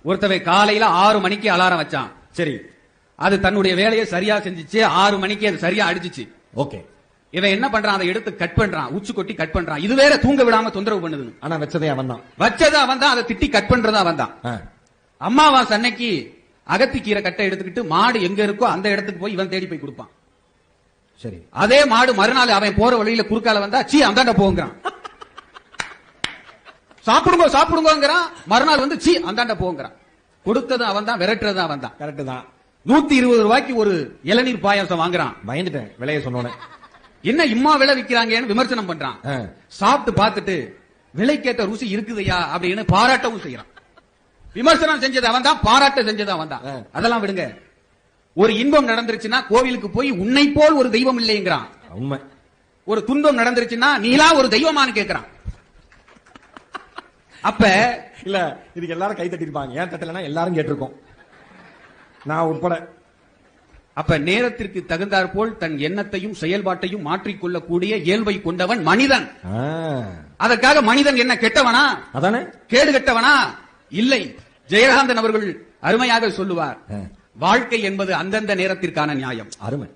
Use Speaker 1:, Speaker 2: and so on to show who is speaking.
Speaker 1: ஒருத்தவை காலையில 6 மணிக்கு அலாரம் வச்சான்.
Speaker 2: சரி,
Speaker 1: அது தன்னுடைய வேலையை சரியா செஞ்சுச்சு. 6 மணிக்கு அது சரியா அடிச்சுச்சு.
Speaker 2: ஓகே.
Speaker 1: இவன் என்ன பண்றான்? அதை எடுத்து கட் பண்றான், உச்சு கொட்டி கட் பண்றான். இது வேற தூங்க விடாம தொந்தரவு பண்ணுது.
Speaker 2: ஆனா வச்சதே அவன் தான்.
Speaker 1: வச்சது அவன் தான், அதை திட்டி கட் பண்றதா அவன் தான். அம்மாவாசை அன்னைக்கு அகத்திக்கீரை கட்டை எடுத்துக்கிட்டு மாடு எங்க இருக்கோ அந்த இடத்துக்கு போய் இவன் தேடி போய் கொடுப்பான்.
Speaker 2: சரி,
Speaker 1: அதே மாடு மறுநாள் அவன் போற வழியில குறுக்கால வந்தா சீ அந்தாண்ட போங்கிறான். சாப்பிடுங்க சாப்பிடுங்கிறான். மறுநாள் வந்து சீ அந்தாண்ட போங்கிறான். கொடுத்தது அவன் தான், விரட்டுறது அவன் தான்.
Speaker 2: கரெக்ட் தான்.
Speaker 1: 120 ரூபாய்க்கு ஒரு இளநீர் பாயாசம் வாங்குறான்.
Speaker 2: பயந்துட்டேன் விலைய சொன்னோன்னே.
Speaker 1: என்ன இம்மா விலை விக்கிறாங்கன்னு விமர்சனம் பண்றான். சாப்பிட்டு பார்த்துட்டு விலைக்கேற்ற ருசி இருக்குதையா அப்படின்னு பாராட்டவும் செய்யறான். விமர்சனம் செஞ்சது அவன் தான், பாராட்ட செஞ்சது அவன் தான். அதெல்லாம் விடுங்க. ஒரு இன்பம் நடந்துருச்சுன்னா கோவிலுக்கு போய் உன்னை போல் ஒரு தெய்வம் இல்லைங்கிறான்.
Speaker 2: உண்மை.
Speaker 1: ஒரு துன்பம் நடந்துருச்சுன்னா நீலா ஒரு தெய்வமானு கேட்கிறான். அப்ப
Speaker 2: இல்ல, இதுக்கு எல்லாரும் கை தட்டிருப்பாங்க. ஏன் தட்டலன்னா எல்லாரும் கேட்டிருக்கோம், நான் உட்பட.
Speaker 1: அப்ப நேரத்திற்கு தகுந்தாற் போல் தன் எண்ணத்தையும் செயல்பாட்டையும் மாற்றிக்கொள்ளக்கூடிய இயல்பை கொண்டவன் மனிதன். அதற்காக மனிதன் என்ன கெட்டவனா?
Speaker 2: அதானே,
Speaker 1: கேடு கெட்டவனா? இல்லை. ஜெயகாந்தன் அவர்கள் அருமையாக சொல்லுவார், வாழ்க்கை என்பது அந்தந்த நேரத்திற்கான நியாயம்.
Speaker 2: அருமை.